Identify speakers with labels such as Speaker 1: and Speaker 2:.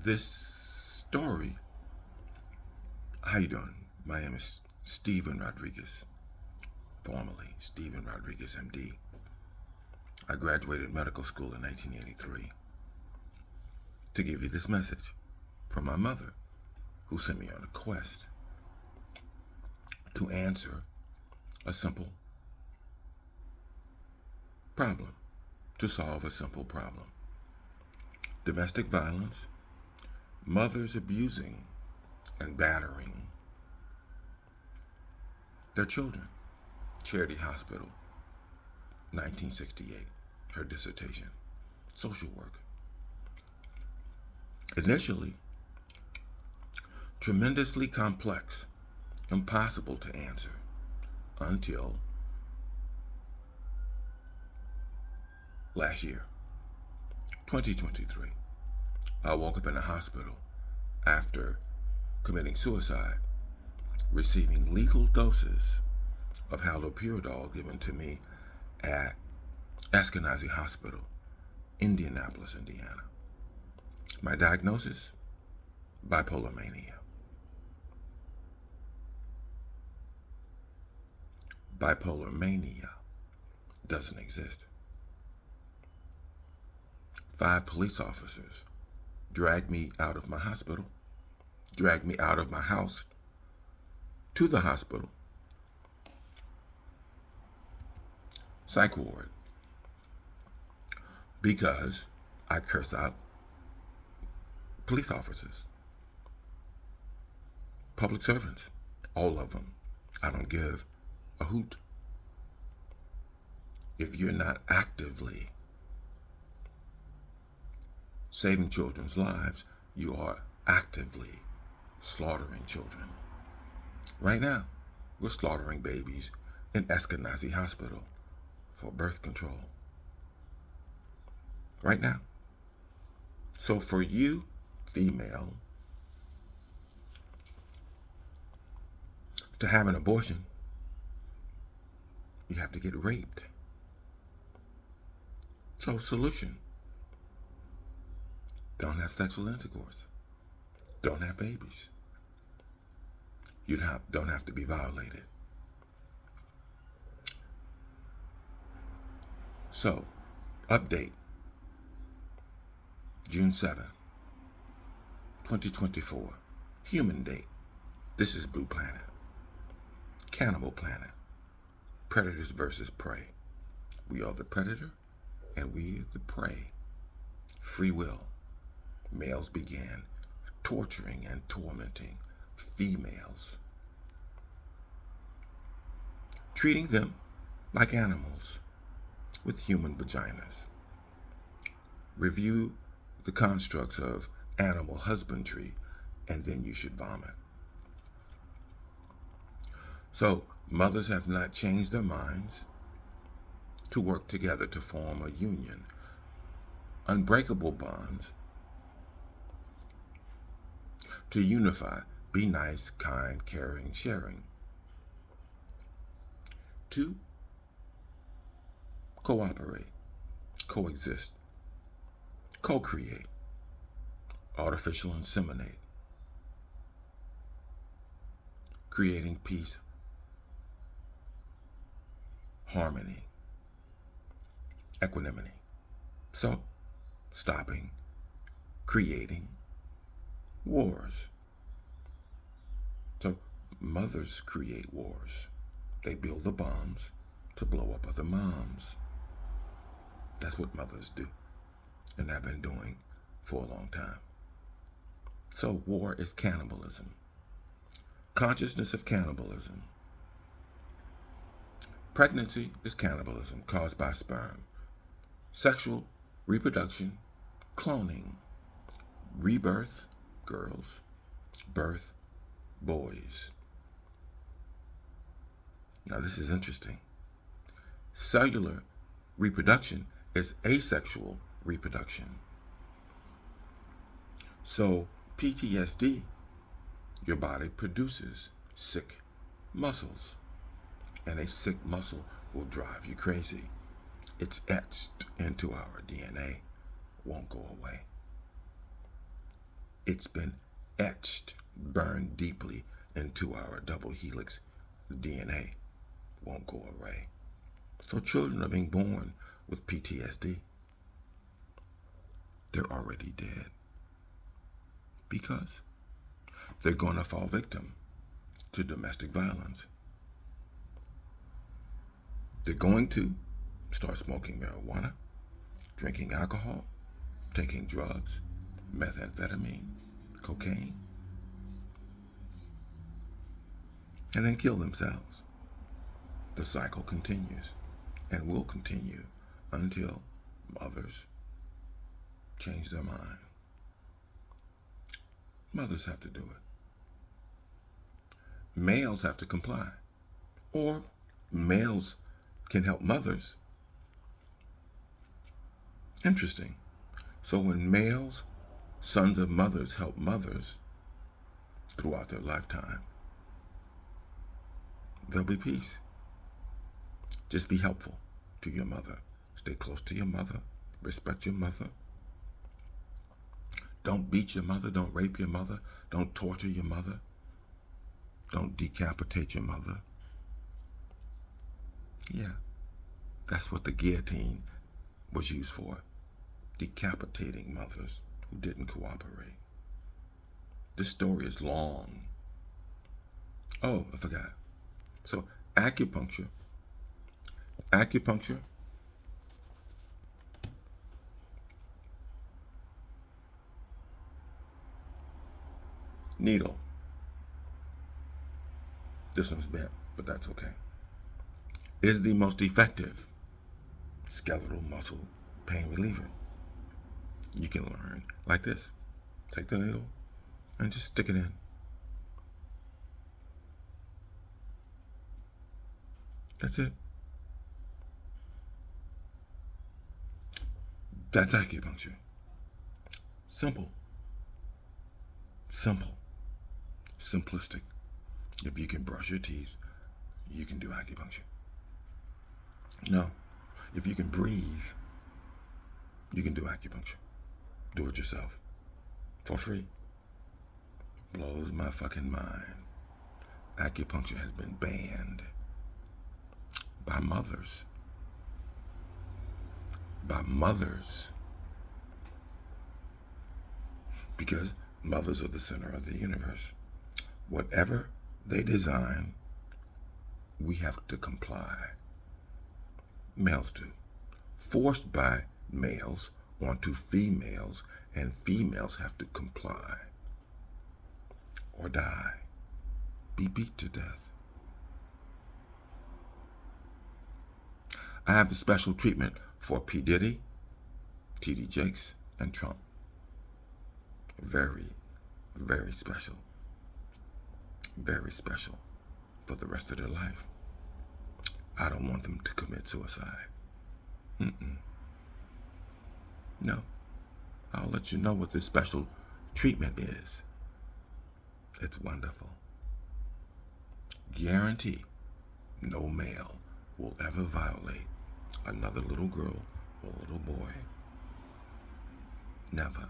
Speaker 1: This story, how you doing? My name is Stephen Rodriguez, formerly Stephen Rodriguez, MD. I graduated medical school in 1983 to give you this message from my mother, who sent me on a quest to answer a simple problem, to solve a simple problem. Domestic violence, mothers abusing and battering their children. Charity Hospital, 1968, her dissertation, social work. Initially, tremendously complex, impossible to answer, until last year, 2023. I woke up in a hospital after committing suicide, receiving lethal doses of haloperidol given to me at Ashkenazi Hospital, Indianapolis, Indiana. My diagnosis? Bipolar mania. Bipolar mania doesn't exist. 5 police officers dragged me out of my hospital, dragged me out of my house to the hospital, psych ward, because I curse out police officers, public servants, all of them. I don't give a hoot. If you're not actively saving children's lives, you are actively slaughtering children. Right now, we're slaughtering babies in Ashkenazi Hospital for birth control. Right now. So for you, female, to have an abortion, you have to get raped. So solution: don't have sexual intercourse. Don't have babies. You don't have to be violated. So, update. June 7, 2024. Human date. This is Blue Planet. Cannibal Planet. Predators versus prey. We are the predator and we are the prey. Free will. Males began torturing and tormenting females, treating them like animals with human vaginas. Review the constructs of animal husbandry, and then you should vomit. So, mothers have not changed their minds to work together to form a union, unbreakable bonds, to unify, be nice, kind, caring, sharing. 2, cooperate, coexist, co-create, artificial inseminate, creating peace, harmony, equanimity. So, stopping, creating wars. So, mothers create wars. They build the bombs to blow up other moms. That's what mothers do, and have been doing for a long time. So, war is cannibalism. Consciousness of cannibalism. Pregnancy is cannibalism caused by sperm. Sexual reproduction, cloning, rebirth, girls, birth, boys. Now this is interesting. Cellular reproduction is asexual reproduction. So PTSD, your body produces sick muscles, and a sick muscle will drive you crazy. It's etched into our DNA, won't go away. It's been etched, burned deeply into our double helix DNA. Won't go away. So children are being born with PTSD. They're already dead because they're going to fall victim to domestic violence. They're going to start smoking marijuana, drinking alcohol, taking drugs, methamphetamine, cocaine, and then kill themselves. The cycle continues and will continue until mothers change their mind. Mothers have to do it. Males have to comply. Or males can help mothers. Interesting. So when males, sons of mothers, help mothers throughout their lifetime, there'll be peace. Just be helpful to your mother. Stay close to your mother. Respect your mother. Don't beat your mother. Don't rape your mother. Don't torture your mother. Don't decapitate your mother. Yeah, that's what the guillotine was used for. Decapitating mothers who didn't cooperate. This story is long. Oh, I forgot. So acupuncture, needle. This one's bent, but that's okay. Is the most effective skeletal muscle pain reliever. You can learn like this. Take the needle and just stick it in. That's it. That's acupuncture. Simple. Simple. Simplistic. If you can brush your teeth, you can do acupuncture. No. If you can breathe, you can do acupuncture. Do it yourself. For free. Blows my fucking mind. Acupuncture has been banned by mothers. By mothers. Because mothers are the center of the universe. Whatever they design, we have to comply. Males do. Forced by males onto females, and females have to comply or die, be beat to death. I have the special treatment for P. Diddy, T.D. Jakes, and Trump. Very, very special. Very special for the rest of their life. I don't want them to commit suicide. No. I'll let you know what this special treatment is. It's wonderful. Guarantee no male will ever violate another little girl or little boy. Never.